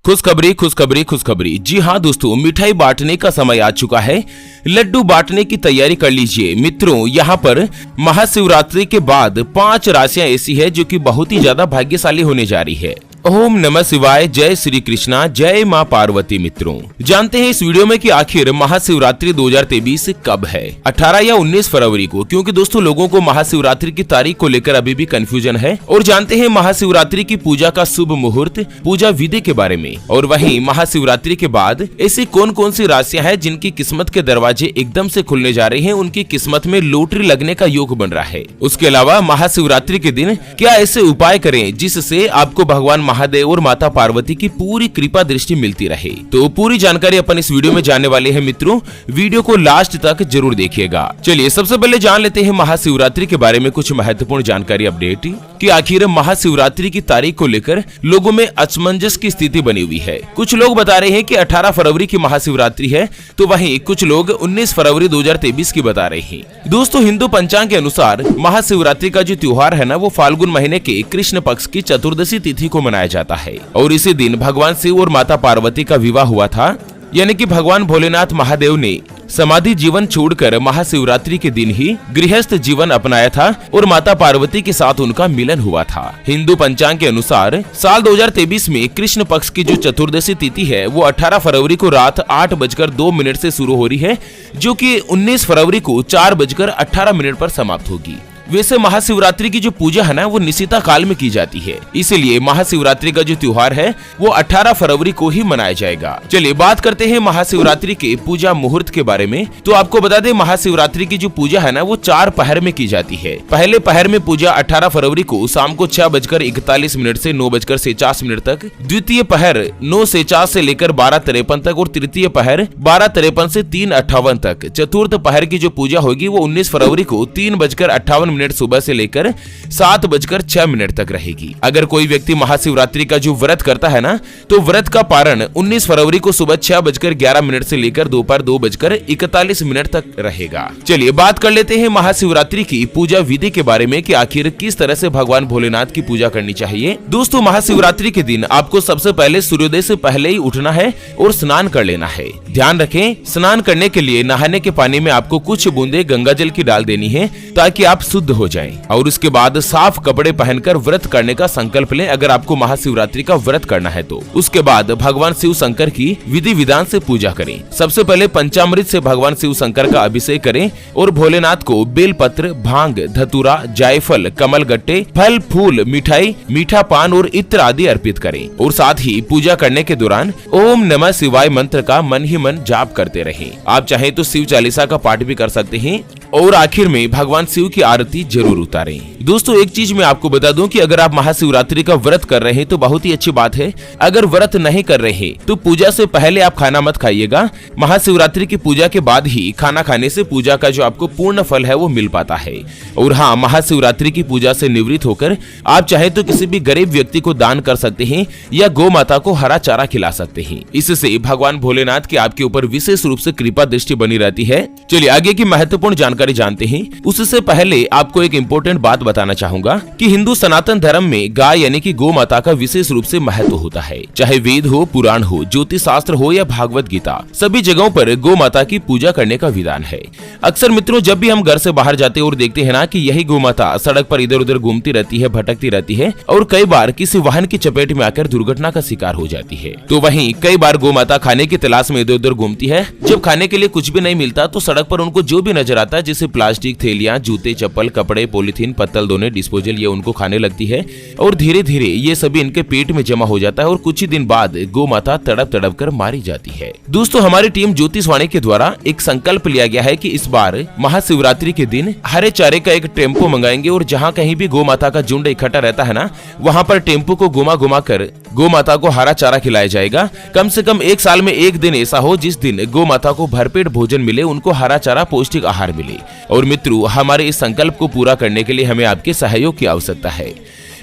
खुशखबरी खुशखबरी खुशखबरी। जी हाँ दोस्तों, मिठाई बांटने का समय आ चुका है। लड्डू बांटने की तैयारी कर लीजिए मित्रों। यहाँ पर महाशिवरात्रि के बाद 5 राशियां ऐसी है जो कि बहुत ही ज्यादा भाग्यशाली होने जा रही है। ओम नमः शिवाय, जय श्री कृष्णा, जय माँ पार्वती। मित्रों जानते हैं इस वीडियो में कि आखिर महाशिवरात्रि 2023 कब है, 18 या 19 फरवरी को, क्योंकि दोस्तों लोगों को महाशिवरात्रि की तारीख को लेकर अभी भी कंफ्यूजन है। और जानते हैं महाशिवरात्रि की पूजा का शुभ मुहूर्त, पूजा विधि के बारे में। और वहीं महाशिवरात्रि के बाद ऐसी कौन कौन सी राशियां हैं जिनकी किस्मत के दरवाजे एकदम से खुलने जा रहे हैं, उनकी किस्मत में लॉटरी लगने का योग बन रहा है। उसके अलावा महाशिवरात्रि के दिन क्या ऐसे उपाय करें जिससे आपको भगवान महादेव और माता पार्वती की पूरी कृपा दृष्टि मिलती रहे। तो पूरी जानकारी अपन इस वीडियो में जानने वाले हैं मित्रों, वीडियो को लास्ट तक जरूर देखिएगा। चलिए सबसे पहले जान लेते हैं महाशिवरात्रि के बारे में कुछ महत्वपूर्ण जानकारी अपडेट कि आखिर महाशिवरात्रि की तारीख को लेकर लोगों में असमंजस की स्थिति बनी हुई है। कुछ लोग बता रहे हैं कि 18 फरवरी की महाशिवरात्रि है, तो वहीं कुछ लोग 19 फरवरी 2023 की बता रहे हैं। दोस्तों हिंदू पंचांग के अनुसार महाशिवरात्रि का जो त्योहार है ना, वो फाल्गुन महीने के कृष्ण पक्ष की चतुर्दशी तिथि को मनाया जाता है। और इसी दिन भगवान शिव और माता पार्वती का विवाह हुआ था, यानी कि भगवान भोलेनाथ महादेव ने समाधि जीवन छोड़कर महाशिवरात्रि के दिन ही गृहस्थ जीवन अपनाया था और माता पार्वती के साथ उनका मिलन हुआ था। हिंदू पंचांग के अनुसार साल 2023 में कृष्ण पक्ष की जो चतुर्दशी तिथि है वो 18 फरवरी को रात 8:02 से शुरू हो रही है, जो कि 19 फरवरी को 4:18 पर समाप्त होगी। वैसे महाशिवरात्रि की जो पूजा है ना, वो निशिता काल में की जाती है, इसलिए महाशिवरात्रि का जो त्योहार है वो 18 फरवरी को ही मनाया जाएगा। चलिए बात करते हैं महाशिवरात्रि के पूजा मुहूर्त के बारे में। तो आपको बता दें महाशिवरात्रि की जो पूजा है ना, वो 4 पहर में की जाती है। पहले पहर में पूजा 18 फरवरी को शाम को 6:41 से 9:50 तक, द्वितीय पहर 9:50 से लेकर 12:53 तक और तृतीय पहर 12:53 से 3:58 तक। चतुर्थ पहर की जो पूजा होगी वो 19 फरवरी को 3:58 सुबह से लेकर 7:06 तक रहेगी। अगर कोई व्यक्ति महाशिवरात्रि का जो व्रत करता है ना, तो व्रत का पारण 19 फरवरी को सुबह 6:11 से लेकर दोपहर 2:41 तक रहेगा। चलिए बात कर लेते हैं महाशिवरात्रि की पूजा विधि के बारे में कि आखिर किस तरह से भगवान भोलेनाथ की पूजा करनी चाहिए। दोस्तों महाशिवरात्रि के दिन आपको सबसे पहले सूर्योदय से पहले ही उठना है और स्नान कर लेना है। ध्यान रखें, स्नान करने के लिए नहाने के पानी में आपको कुछ बूंदे गंगा जल की डाल देनी है ताकि आप शुद्ध हो जाएं। और उसके बाद साफ कपड़े पहनकर व्रत करने का संकल्प लें, अगर आपको महाशिवरात्रि का व्रत करना है तो। उसके बाद भगवान शिव शंकर की विधि विधान से पूजा करें। सबसे पहले पंचामृत से भगवान शिव शंकर का अभिषेक करें और भोलेनाथ को बेलपत्र, भांग, धतूरा, जायफल, कमलगट्टे, फल फूल, मिठाई, मीठा पान और इत्र आदि अर्पित करें। और साथ ही पूजा करने के दौरान ओम नमः शिवाय मंत्र का मन ही मन जाप करते रहें। आप चाहे तो शिव चालीसा का पाठ भी कर सकते हैं। और आखिर में भगवान शिव की आरती जरूर उतारें। दोस्तों एक चीज मैं आपको बता दूं कि अगर आप महाशिवरात्रि का व्रत कर रहे हैं तो बहुत ही अच्छी बात है। अगर व्रत नहीं कर रहे हैं तो पूजा से पहले आप खाना मत खाइएगा। महाशिवरात्रि की पूजा के बाद ही खाना खाने से पूजा का जो आपको पूर्ण फल है वो मिल पाता है। और हाँ, महाशिवरात्रि की पूजा से निवृत्त होकर आप चाहे तो किसी भी गरीब व्यक्ति को दान कर सकते हैं या गौ माता को हरा चारा खिला सकते हैं। इससे भगवान भोलेनाथ की आपके ऊपर विशेष रूप से कृपा दृष्टि बनी रहती है। चलिए आगे की महत्वपूर्ण जानकारी जानते हैं। उससे पहले आपको एक इम्पोर्टेंट बात बताना चाहूंगा कि हिंदू सनातन धर्म में गाय यानी कि गौ माता का विशेष रूप से महत्व होता है। चाहे वेद हो, पुराण हो, ज्योतिष शास्त्र हो या भागवत गीता, सभी जगहों पर गौ माता की पूजा करने का विधान है। अक्सर मित्रों जब भी हम घर से बाहर जाते हैं और देखते हैं ना कि यही गौ माता सड़क पर इधर उधर घूमती रहती है, भटकती रहती है और कई बार किसी वाहन की चपेट में आकर दुर्घटना का शिकार हो जाती है। तो वहीं कई बार गौ माता खाने की तलाश में इधर उधर घूमती है। जब खाने के लिए कुछ भी नहीं मिलता तो सड़क पर उनको जो भी नजर आता है, जैसे प्लास्टिक, थैलियां, जूते, चप्पल, कपड़े, पॉलीथीन, पत्तल दोने, डिस्पोजल, ये उनको खाने लगती है। और धीरे धीरे ये सभी इनके पेट में जमा हो जाता है और कुछ ही दिन बाद गौ माता तड़प तड़प कर मारी जाती है। दोस्तों हमारी टीम ज्योतिषवाणी के द्वारा एक संकल्प लिया गया है कि इस बार महाशिवरात्रि के दिन हरे चारे का एक टेम्पो मंगाएंगे और जहाँ कहीं भी गौ माता का झुंड इकट्ठा रहता है ना, वहाँ पर टेम्पो को घुमा घुमा कर गौ माता को हरा चारा खिलाया जाएगा। कम से कम एक साल में एक दिन ऐसा हो जिस दिन गौ माता को भरपेट भोजन मिले, उनको हरा चारा पौष्टिक आहार मिले। और मित्रों हमारे इस संकल्प को पूरा करने के लिए हमें आपके सहयोग की आवश्यकता है।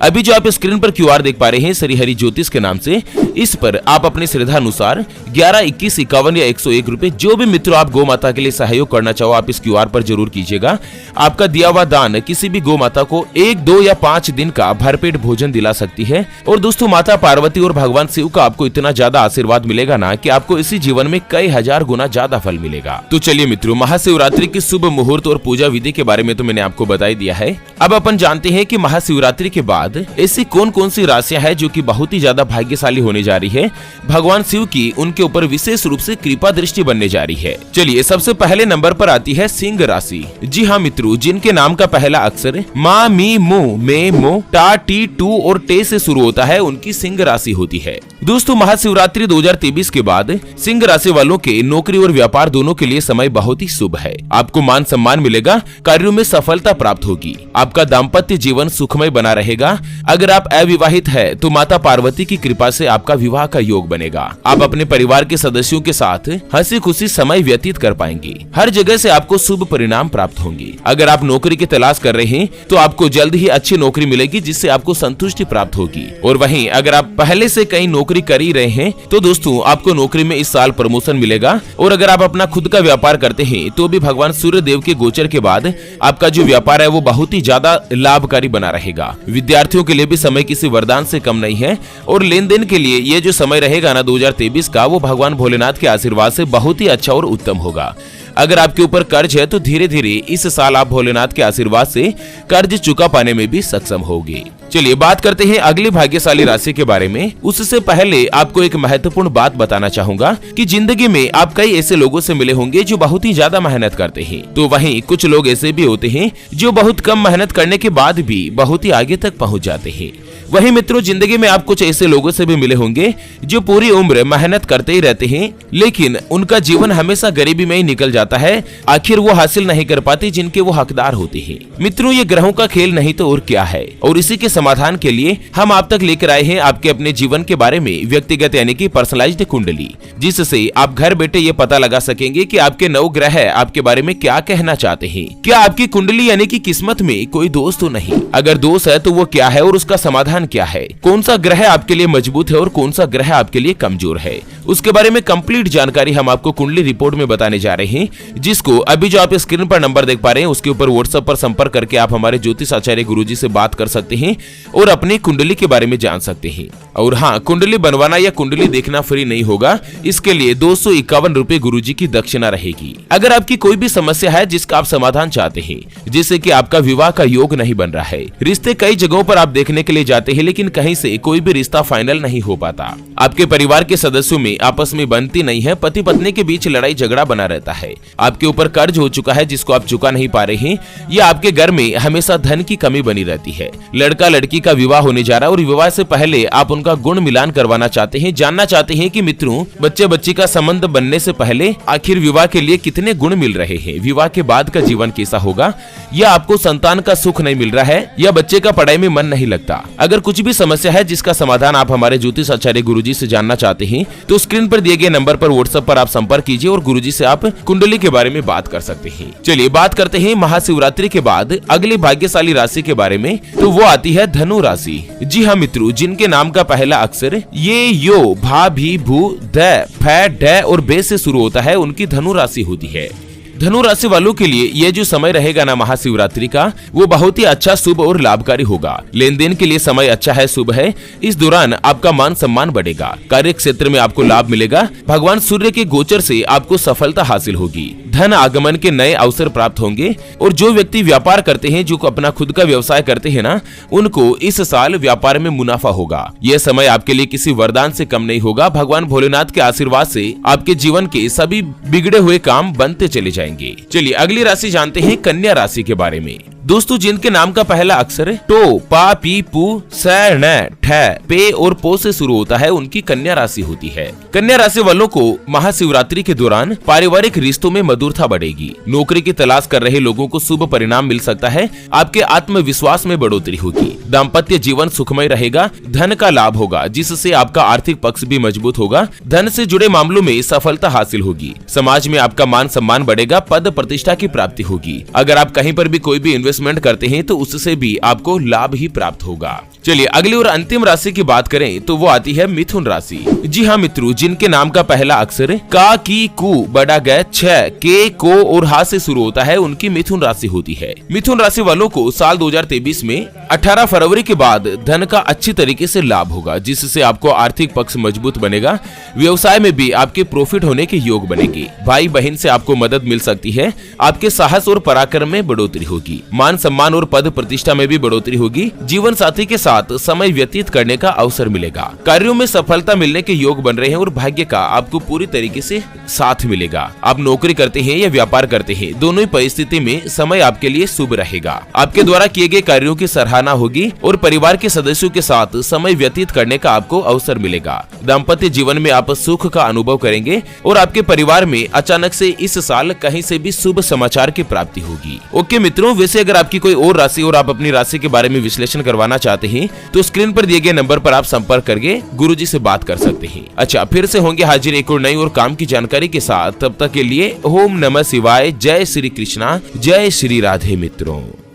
अभी जो आप स्क्रीन पर QR देख पा रहे हैं श्री हरि ज्योतिष के नाम से, इस पर आप अपने श्रद्धा अनुसार 11, 21, 51 या 101 रुपए जो भी मित्रों आप गौ माता के लिए सहयोग करना चाहो आप इस QR पर जरूर कीजिएगा। आपका दिया हुआ दान किसी भी गौ माता को 1, 2 या 5 दिन का भरपेट भोजन दिला सकती है। और दोस्तों माता पार्वती और भगवान शिव का आपको इतना ज्यादा आशीर्वाद मिलेगा ना कि आपको इसी जीवन में कई हजार गुना ज्यादा फल मिलेगा। तो चलिए मित्रों, महाशिवरात्रि की शुभ मुहूर्त और पूजा विधि के बारे में तो मैंने आपको बता ही दिया है। अब अपन जानते हैं कि महाशिवरात्रि के बाद ऐसी कौन कौन सी राशियां हैं जो कि बहुत ही ज्यादा भाग्यशाली होने जा रही है। भगवान शिव की उनके ऊपर विशेष रूप से कृपा दृष्टि बनने जा रही है। चलिए सबसे पहले नंबर पर आती है सिंह राशि। जी हाँ मित्रों, जिनके नाम का पहला अक्षर मा, मी, मो, मे, मो, टा, टी, टू और टे से शुरू होता है, उनकी सिंह राशि होती है। दोस्तों महाशिवरात्रि 2023 के बाद सिंह राशि वालों के नौकरी और व्यापार दोनों के लिए समय बहुत ही शुभ है। आपको मान सम्मान मिलेगा, कार्यों में सफलता प्राप्त होगी, आपका दाम्पत्य जीवन सुखमय बना रहेगा। अगर आप अविवाहित है तो माता पार्वती की कृपा से आपका विवाह का योग बनेगा। आप अपने परिवार के सदस्यों के साथ हंसी खुशी समय व्यतीत कर पाएंगे। हर जगह से आपको शुभ परिणाम प्राप्त होंगे। अगर आप नौकरी की तलाश कर रहे हैं तो आपको जल्द ही अच्छी नौकरी मिलेगी जिससे आपको संतुष्टि प्राप्त होगी। और वहीं अगर आप पहले से कहीं नौकरी कर ही रहे हैं तो दोस्तों आपको नौकरी में इस साल प्रमोशन मिलेगा। और अगर आप अपना खुद का व्यापार करते हैं तो भी भगवान सूर्य देव के गोचर के बाद आपका जो व्यापार है वो बहुत ही ज्यादा लाभकारी बना रहेगा। विद्यार्थियों के लिए भी समय किसी वरदान से कम नहीं है। और लेन देन के लिए ये जो समय रहेगा ना 2023 का, वो भगवान भोलेनाथ के आशीर्वाद से बहुत ही अच्छा और उत्तम होगा। अगर आपके ऊपर कर्ज है तो धीरे धीरे इस साल आप भोलेनाथ के आशीर्वाद से कर्ज चुका पाने में भी सक्षम होंगे। चलिए बात करते हैं अगली भाग्यशाली राशि के बारे में। उससे पहले आपको एक महत्वपूर्ण बात बताना चाहूंगा कि जिंदगी में आप कई ऐसे लोगों से मिले होंगे जो बहुत ही ज्यादा मेहनत करते हैं, तो वहीं कुछ लोग ऐसे भी होते हैं जो बहुत कम मेहनत करने के बाद भी बहुत ही आगे तक पहुँच जाते हैं। वहीं मित्रों जिंदगी में आप कुछ ऐसे लोगों से भी मिले होंगे जो पूरी उम्र मेहनत करते ही रहते हैं, लेकिन उनका जीवन हमेशा गरीबी में ही निकल जाता है। आखिर वो हासिल नहीं कर पाते जिनके वो हकदार होते हैं। मित्रों ये ग्रहों का खेल नहीं तो और क्या है। और इसी के समाधान के लिए हम आप तक लेकर आए हैं आपके अपने जीवन के बारे में व्यक्तिगत यानी कि पर्सनलाइज्ड कुंडली, जिससे आप घर बैठे ये पता लगा सकेंगे कि आपके 9 ग्रह आपके बारे में क्या कहना चाहते हैं। क्या आपकी कुंडली यानी कि किस्मत में कोई दोष तो नहीं? अगर दोष है तो वो क्या है और उसका समाधान क्या है? कौन सा ग्रह आपके लिए मजबूत है और कौन सा ग्रह आपके लिए कमजोर है, उसके बारे में कंप्लीट जानकारी हम आपको कुंडली रिपोर्ट में बताने जा रहे हैं, जिसको अभी जो आप स्क्रीन पर नंबर देख पा रहे हैं उसके ऊपर व्हाट्सएप पर संपर्क करके आप हमारे ज्योतिष आचार्य गुरुजी से बात कर सकते हैं और अपनी कुंडली के बारे में जान सकते हैं। और हाँ, कुंडली बनवाना या कुंडली देखना फ्री नहीं होगा, इसके लिए 251 रुपए गुरुजी की दक्षिणा रहेगी। अगर आपकी कोई भी समस्या है जिसका आप समाधान चाहते हैं, जैसे कि आपका विवाह का योग नहीं बन रहा है, रिश्ते कई जगहों पर आप देखने के लिए जाते हैं लेकिन कहीं से कोई भी रिश्ता फाइनल नहीं हो पाता, आपके परिवार के सदस्यों में आपस में बनती नहीं है, पति पत्नी के बीच लड़ाई झगड़ा बना रहता है, आपके ऊपर कर्ज हो चुका है जिसको आप चुका नहीं पा रहे हैं, या आपके घर में हमेशा धन की कमी बनी रहती है, लड़का लड़की का विवाह होने जा रहा है और विवाह से पहले आप उनका गुण मिलान करवाना चाहते हैं, जानना चाहते हैं कि मित्रों बच्चे बच्ची का संबंध बनने से पहले आखिर विवाह के लिए कितने गुण मिल रहे हैं, विवाह के बाद का जीवन कैसा होगा, या आपको संतान का सुख नहीं मिल रहा है, या बच्चे का पढ़ाई में मन नहीं लगता। अगर कुछ भी समस्या है जिसका समाधान आप हमारे ज्योतिष आचार्य गुरुजी से जानना चाहते हैं तो स्क्रीन पर दिए गए नंबर पर व्हाट्सएप पर आप संपर्क कीजिए और गुरुजी से आप कुंडली के बारे में बात कर सकते हैं। चलिए बात करते हैं महाशिवरात्रि के बाद अगली भाग्यशाली राशि के बारे में, तो वो आती है धनु राशि। जी हाँ मित्रों, जिनके नाम का पहला अक्षर ये, यो, भा, भी, भू, द, फै, ड और बे से शुरू होता है, उनकी धनु राशि होती है। धनु राशि वालों के लिए ये जो समय रहेगा ना महाशिवरात्रि का, वो बहुत ही अच्छा, शुभ और लाभकारी होगा। लेन देन के लिए समय अच्छा है, शुभ है। इस दौरान आपका मान सम्मान बढ़ेगा, कार्य क्षेत्र में आपको लाभ मिलेगा, भगवान सूर्य के गोचर से आपको सफलता हासिल होगी, धन आगमन के नए अवसर प्राप्त होंगे। और जो व्यक्ति व्यापार करते हैं, जो अपना खुद का व्यवसाय करते हैं ना, उनको इस साल व्यापार में मुनाफा होगा। यह समय आपके लिए किसी वरदान से कम नहीं होगा। भगवान भोलेनाथ के आशीर्वाद से आपके जीवन के सभी बिगड़े हुए काम बनते चले जाएंगे। चलिए अगली राशि जानते हैं कन्या राशि के बारे में। दोस्तों जिनके नाम का पहला अक्षर टो, पा, पी, पू, स, न, ठ, पे और पो से शुरू होता है, उनकी कन्या राशि होती है। कन्या राशि वालों को महाशिवरात्रि के दौरान पारिवारिक रिश्तों में मधुरता बढ़ेगी, नौकरी की तलाश कर रहे लोगों को शुभ परिणाम मिल सकता है, आपके आत्मविश्वास में बढ़ोतरी होगी, दाम्पत्य जीवन सुखमय रहेगा, धन का लाभ होगा जिससे आपका आर्थिक पक्ष भी मजबूत होगा, धन से जुड़े मामलों में सफलता हासिल होगी, समाज में आपका मान सम्मान बढ़ेगा, पद प्रतिष्ठा की प्राप्ति होगी। अगर आप कहीं पर भी कोई भी इन्वेस्टमेंट इन्वेस्टमेंट करते हैं तो उससे भी आपको लाभ ही प्राप्त होगा। चलिए अगली और अंतिम राशि की बात करें तो वो आती है मिथुन राशि। जी हाँ मित्रों, जिनके नाम का पहला अक्षर का, की, कु, बड़ा ग, छ, के, को और हा से शुरू होता है, उनकी मिथुन राशि होती है। मिथुन राशि वालों को साल 2023 में 18 फरवरी के बाद धन का अच्छी तरीके से लाभ होगा, जिससे आपको आर्थिक पक्ष मजबूत बनेगा। व्यवसाय में भी आपके प्रॉफिट होने के योग बनेंगे। भाई बहन से आपको मदद मिल सकती है। आपके साहस और पराक्रम में बढ़ोतरी होगी। मान सम्मान और पद प्रतिष्ठा में भी बढ़ोतरी होगी। जीवन साथी के साथ समय व्यतीत करने का अवसर मिलेगा। कार्यों में सफलता मिलने के योग बन रहे हैं और भाग्य का आपको पूरी तरीके से साथ मिलेगा। आप नौकरी करते हैं या व्यापार करते हैं, दोनों ही परिस्थिति में समय आपके लिए शुभ रहेगा। आपके द्वारा किए गए कार्यों की सराहना होगी और परिवार के सदस्यों के साथ समय व्यतीत करने का आपको अवसर मिलेगा। दाम्पत्य जीवन में आप सुख का अनुभव करेंगे और आपके परिवार में अचानक से इस साल कहीं से भी शुभ समाचार की प्राप्ति होगी। ओके मित्रों, वैसे अगर आपकी कोई और राशि और आप अपनी राशि के बारे में विश्लेषण करवाना चाहते हैं तो स्क्रीन पर दिए गए नंबर पर आप संपर्क करके गुरुजी से बात कर सकते हैं। अच्छा, फिर से होंगे हाजिर एक और नई और काम की जानकारी के साथ। तब तक के लिए ओम नमः शिवाय, जय श्री कृष्णा, जय श्री राधे मित्रों।